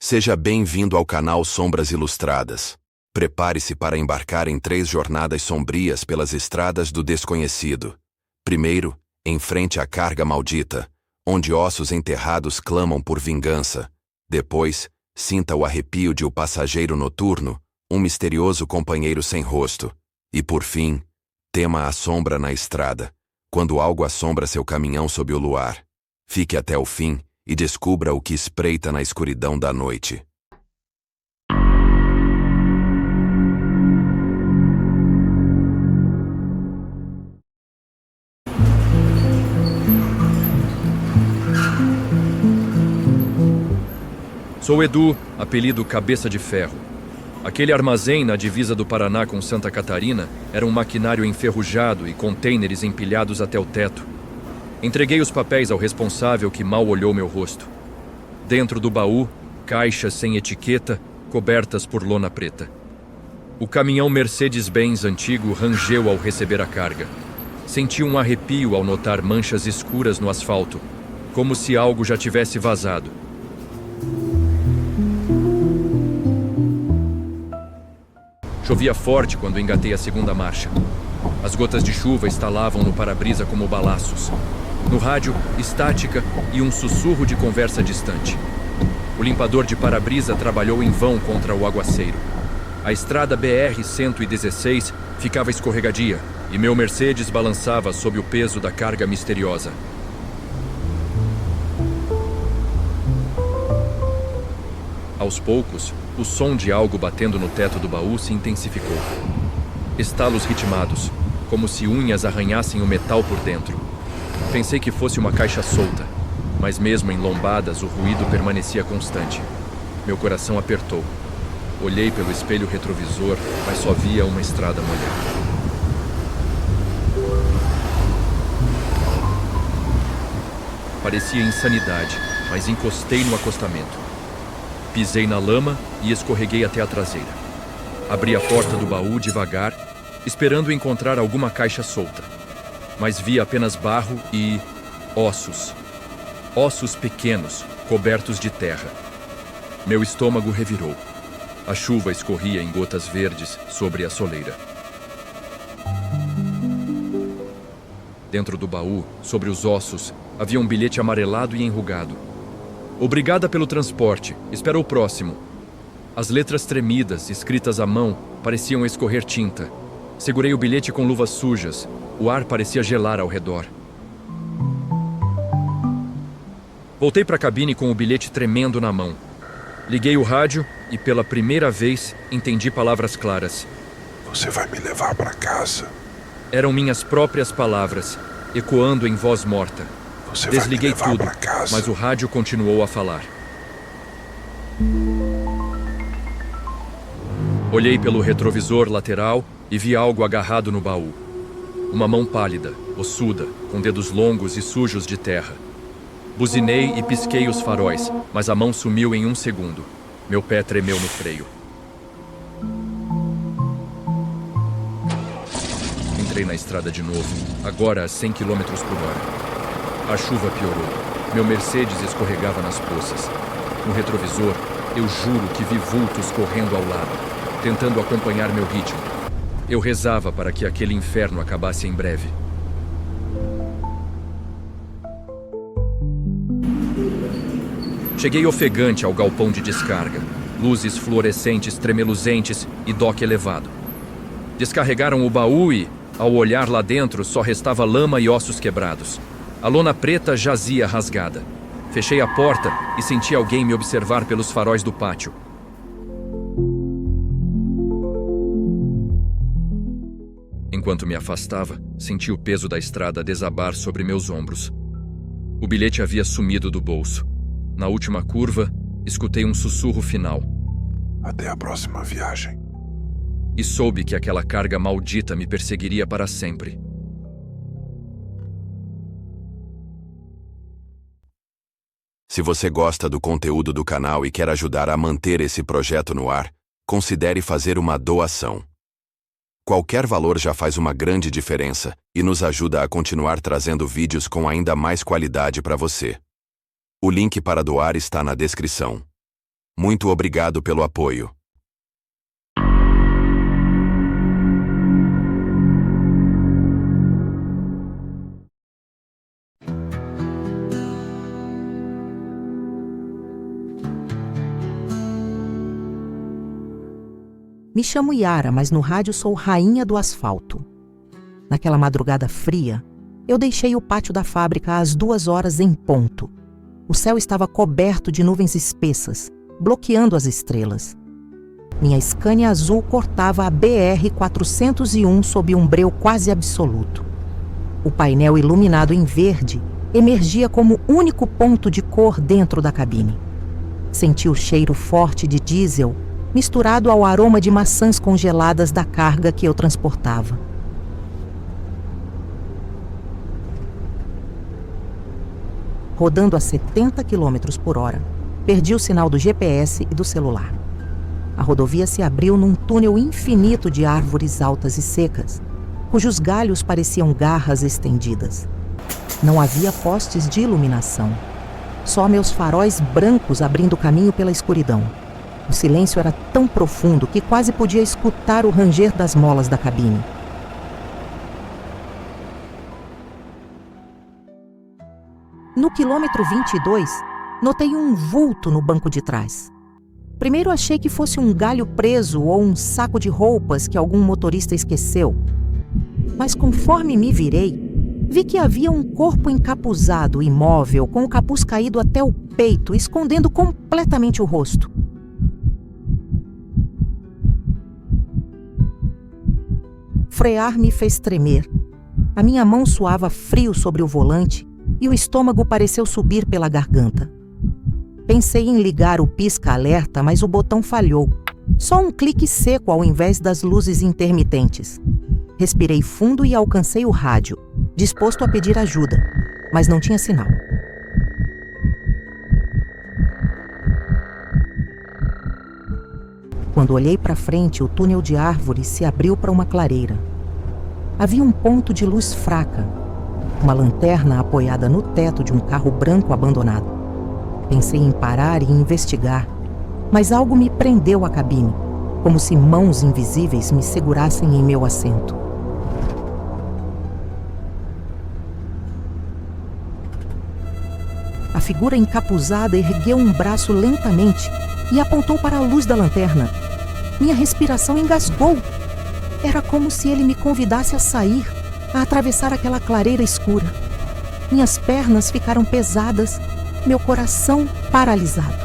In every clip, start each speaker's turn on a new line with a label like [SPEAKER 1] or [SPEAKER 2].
[SPEAKER 1] Seja bem-vindo ao canal Sombras Ilustradas. Prepare-se para embarcar em 3 jornadas sombrias pelas estradas do desconhecido. Primeiro, enfrente a carga maldita, onde ossos enterrados clamam por vingança. Depois, sinta o arrepio de O Passageiro Noturno, um misterioso companheiro sem rosto. E por fim, tema a sombra na estrada, quando algo assombra seu caminhão sob o luar. Fique até o fim e descubra o que espreita na escuridão da noite.
[SPEAKER 2] Sou Edu, apelido Cabeça de Ferro. Aquele armazém na divisa do Paraná com Santa Catarina era um maquinário enferrujado e contêineres empilhados até o teto. Entreguei os papéis ao responsável que mal olhou meu rosto. Dentro do baú, caixas sem etiqueta, cobertas por lona preta. O caminhão Mercedes-Benz antigo rangeu ao receber a carga. Senti um arrepio ao notar manchas escuras no asfalto, como se algo já tivesse vazado. Chovia forte quando engatei a segunda marcha. As gotas de chuva estalavam no para-brisa como balaços. No rádio, estática e um sussurro de conversa distante. O limpador de para-brisa trabalhou em vão contra o aguaceiro. A estrada BR-116 ficava escorregadia e meu Mercedes balançava sob o peso da carga misteriosa. Aos poucos, o som de algo batendo no teto do baú se intensificou. Estalos ritmados, como se unhas arranhassem o metal por dentro. Pensei que fosse uma caixa solta, mas mesmo em lombadas o ruído permanecia constante. Meu coração apertou. Olhei pelo espelho retrovisor, mas só via uma estrada molhada. Parecia insanidade, mas encostei no acostamento. Pisei na lama e escorreguei até a traseira. Abri a porta do baú devagar, esperando encontrar alguma caixa solta. Mas vi apenas barro e ossos. Ossos pequenos, cobertos de terra. Meu estômago revirou. A chuva escorria em gotas verdes sobre a soleira. Dentro do baú, sobre os ossos, havia um bilhete amarelado e enrugado. Obrigada pelo transporte. Espero o próximo. As letras tremidas, escritas à mão, pareciam escorrer tinta. Segurei o bilhete com luvas sujas. O ar parecia gelar ao redor. Voltei para a cabine com o bilhete tremendo na mão. Liguei o rádio e, pela primeira vez, entendi palavras claras.
[SPEAKER 3] Você vai me levar para casa.
[SPEAKER 2] Eram minhas próprias palavras, ecoando em voz morta.
[SPEAKER 3] Você
[SPEAKER 2] Desliguei
[SPEAKER 3] vai me levar
[SPEAKER 2] tudo,
[SPEAKER 3] para casa.
[SPEAKER 2] mas o rádio continuou a falar. Olhei pelo retrovisor lateral e vi algo agarrado no baú. Uma mão pálida, ossuda, com dedos longos e sujos de terra. Buzinei e pisquei os faróis, mas a mão sumiu em um segundo. Meu pé tremeu no freio. Entrei na estrada de novo, agora a 100 km por hora. A chuva piorou. Meu Mercedes escorregava nas poças. No retrovisor, eu juro que vi vultos correndo ao lado, tentando acompanhar meu ritmo. Eu rezava para que aquele inferno acabasse em breve. Cheguei ofegante ao galpão de descarga. Luzes fluorescentes tremeluzentes e dock elevado. Descarregaram o baú e, ao olhar lá dentro, só restava lama e ossos quebrados. A lona preta jazia rasgada. Fechei a porta e senti alguém me observar pelos faróis do pátio. Enquanto me afastava, senti o peso da estrada desabar sobre meus ombros. O bilhete havia sumido do bolso. Na última curva, escutei um sussurro final.
[SPEAKER 3] Até a próxima viagem.
[SPEAKER 2] E soube que aquela carga maldita me perseguiria para sempre.
[SPEAKER 1] Se você gosta do conteúdo do canal e quer ajudar a manter esse projeto no ar, considere fazer uma doação. Qualquer valor já faz uma grande diferença e nos ajuda a continuar trazendo vídeos com ainda mais qualidade para você. O link para doar está na descrição. Muito obrigado pelo apoio.
[SPEAKER 4] Me chamo Yara, mas no rádio sou rainha do asfalto. Naquela madrugada fria, eu deixei o pátio da fábrica às 2h em ponto. O céu estava coberto de nuvens espessas, bloqueando as estrelas. Minha Scania azul cortava a BR-401 sob um breu quase absoluto. O painel iluminado em verde emergia como único ponto de cor dentro da cabine. Senti o cheiro forte de diesel misturado ao aroma de maçãs congeladas da carga que eu transportava. Rodando a 70 km por hora, perdi o sinal do GPS e do celular. A rodovia se abriu num túnel infinito de árvores altas e secas, cujos galhos pareciam garras estendidas. Não havia postes de iluminação, só meus faróis brancos abrindo caminho pela escuridão. O silêncio era tão profundo que quase podia escutar o ranger das molas da cabine. No quilômetro 22, notei um vulto no banco de trás. Primeiro achei que fosse um galho preso ou um saco de roupas que algum motorista esqueceu. Mas conforme me virei, vi que havia um corpo encapuzado, imóvel, com o capuz caído até o peito, escondendo completamente o rosto. Frear me fez tremer. A minha mão suava frio sobre o volante e o estômago pareceu subir pela garganta. Pensei em ligar o pisca-alerta, mas o botão falhou. Só um clique seco ao invés das luzes intermitentes. Respirei fundo e alcancei o rádio, disposto a pedir ajuda, mas não tinha sinal. Quando olhei para frente, o túnel de árvores se abriu para uma clareira. Havia um ponto de luz fraca, uma lanterna apoiada no teto de um carro branco abandonado. Pensei em parar e investigar, mas algo me prendeu à cabine, como se mãos invisíveis me segurassem em meu assento. A figura encapuzada ergueu um braço lentamente e apontou para a luz da lanterna. Minha respiração engasgou. Era como se ele me convidasse a sair, a atravessar aquela clareira escura. Minhas pernas ficaram pesadas, meu coração paralisado.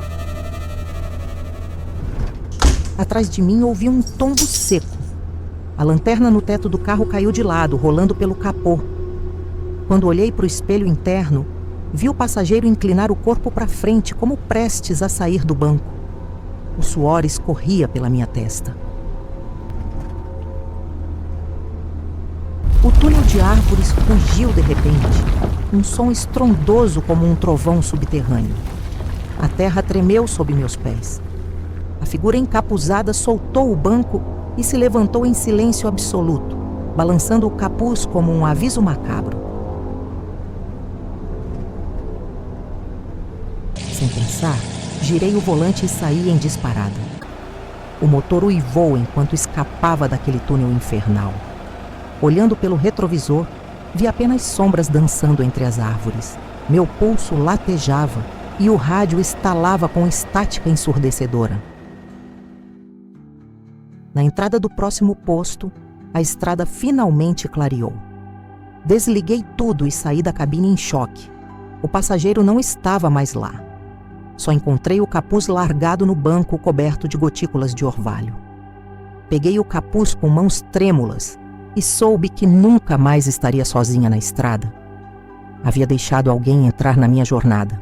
[SPEAKER 4] Atrás de mim ouvi um tombo seco. A lanterna no teto do carro caiu de lado, rolando pelo capô. Quando olhei para o espelho interno, vi o passageiro inclinar o corpo para frente, como prestes a sair do banco. O suor escorria pela minha testa. O túnel de árvores rugiu de repente, um som estrondoso como um trovão subterrâneo. A terra tremeu sob meus pés. A figura encapuzada soltou o banco e se levantou em silêncio absoluto, balançando o capuz como um aviso macabro. Sem pensar, girei o volante e saí em disparada. O motor uivou enquanto escapava daquele túnel infernal. Olhando pelo retrovisor, vi apenas sombras dançando entre as árvores. Meu pulso latejava e o rádio estalava com estática ensurdecedora. Na entrada do próximo posto, a estrada finalmente clareou. Desliguei tudo e saí da cabine em choque. O passageiro não estava mais lá. Só encontrei o capuz largado no banco coberto de gotículas de orvalho. Peguei o capuz com mãos trêmulas e soube que nunca mais estaria sozinha na estrada. Havia deixado alguém entrar na minha jornada.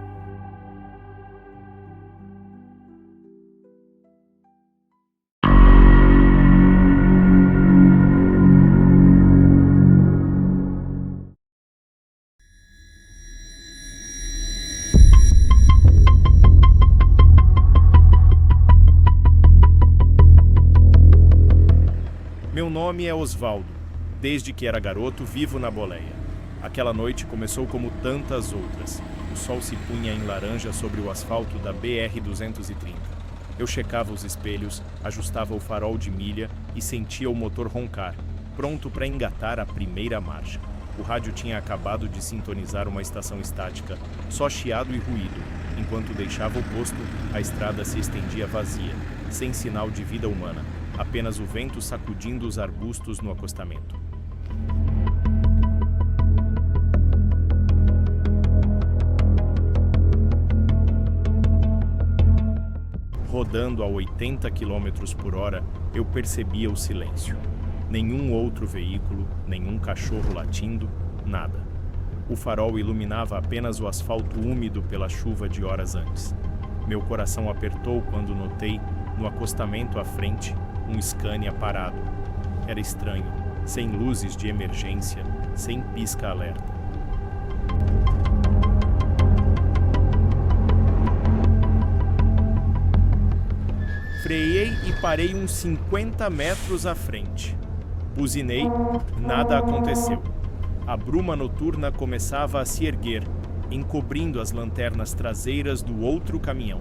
[SPEAKER 5] Meu nome é Osvaldo. Desde que era garoto, vivo na boleia. Aquela noite começou como tantas outras. O sol se punha em laranja sobre o asfalto da BR-230. Eu checava os espelhos, ajustava o farol de milha e sentia o motor roncar, pronto para engatar a primeira marcha. O rádio tinha acabado de sintonizar uma estação estática, só chiado e ruído. Enquanto deixava o posto, a estrada se estendia vazia, sem sinal de vida humana, apenas o vento sacudindo os arbustos no acostamento. Rodando a 80 km por hora, eu percebia o silêncio. Nenhum outro veículo, nenhum cachorro latindo, nada. O farol iluminava apenas o asfalto úmido pela chuva de horas antes. Meu coração apertou quando notei, no acostamento à frente, um Scania parado. Era estranho, sem luzes de emergência, sem pisca-alerta. Freiei e parei uns 50 metros à frente. Buzinei, nada aconteceu. A bruma noturna começava a se erguer, encobrindo as lanternas traseiras do outro caminhão.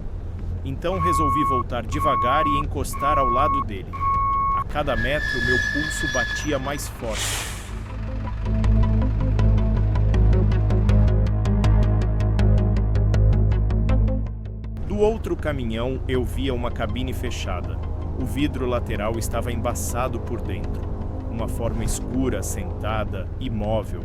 [SPEAKER 5] Então resolvi voltar devagar e encostar ao lado dele. A cada metro, meu pulso batia mais forte. Do outro caminhão, eu via uma cabine fechada. O vidro lateral estava embaçado por dentro. Uma forma escura, sentada, imóvel.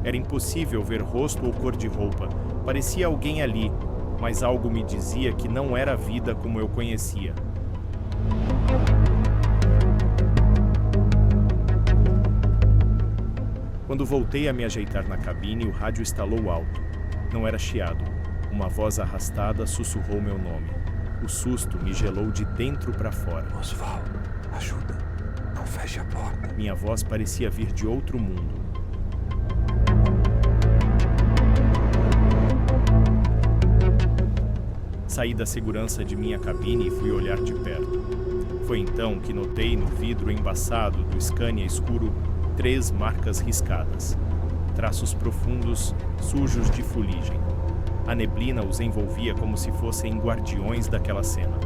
[SPEAKER 5] Era impossível ver rosto ou cor de roupa. Parecia alguém ali, mas algo me dizia que não era a vida como eu conhecia. Quando voltei a me ajeitar na cabine, o rádio estalou alto. Não era chiado. Uma voz arrastada sussurrou meu nome. O susto me gelou de dentro para fora.
[SPEAKER 3] Osvaldo, ajuda. Não feche a porta.
[SPEAKER 5] Minha voz parecia vir de outro mundo. Saí da segurança de minha cabine e fui olhar de perto. Foi então que notei no vidro embaçado do Scania escuro 3 marcas riscadas. Traços profundos, sujos de fuligem. A neblina os envolvia como se fossem guardiões daquela cena.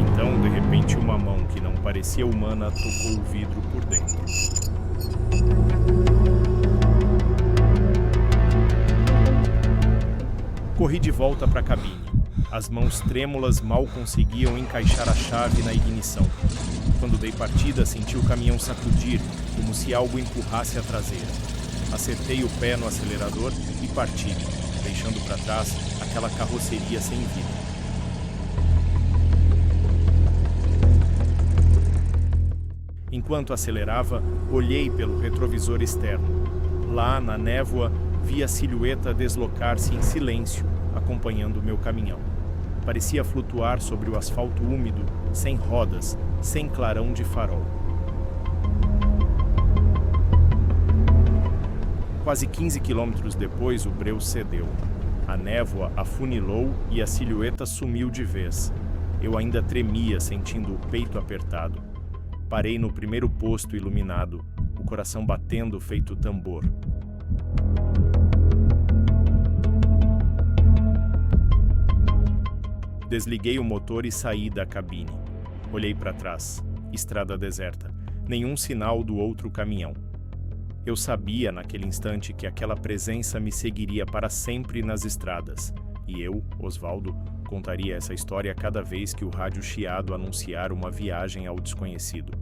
[SPEAKER 5] Então, de repente, uma mão que não parecia humana tocou o vidro por dentro. Corri de volta para a cabine. As mãos trêmulas mal conseguiam encaixar a chave na ignição. Quando dei partida, senti o caminhão sacudir, como se algo empurrasse a traseira. Acertei o pé no acelerador e parti, deixando para trás aquela carroceria sem vida. Enquanto acelerava, olhei pelo retrovisor externo. Lá, na névoa, vi a silhueta deslocar-se em silêncio, acompanhando o meu caminhão. Parecia flutuar sobre o asfalto úmido, sem rodas, sem clarão de farol. Quase 15 quilômetros depois, o breu cedeu. A névoa afunilou e a silhueta sumiu de vez. Eu ainda tremia, sentindo o peito apertado. Parei no primeiro posto iluminado, o coração batendo feito tambor. Desliguei o motor e saí da cabine. Olhei para trás. Estrada deserta. Nenhum sinal do outro caminhão. Eu sabia naquele instante que aquela presença me seguiria para sempre nas estradas. E eu, Osvaldo, contaria essa história cada vez que o rádio chiado anunciar uma viagem ao desconhecido.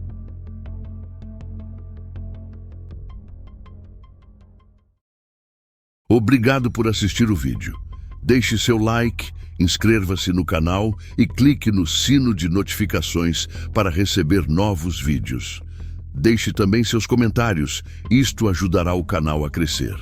[SPEAKER 6] Obrigado por assistir o vídeo. Deixe seu like, inscreva-se no canal e clique no sino de notificações para receber novos vídeos. Deixe também seus comentários, isto ajudará o canal a crescer.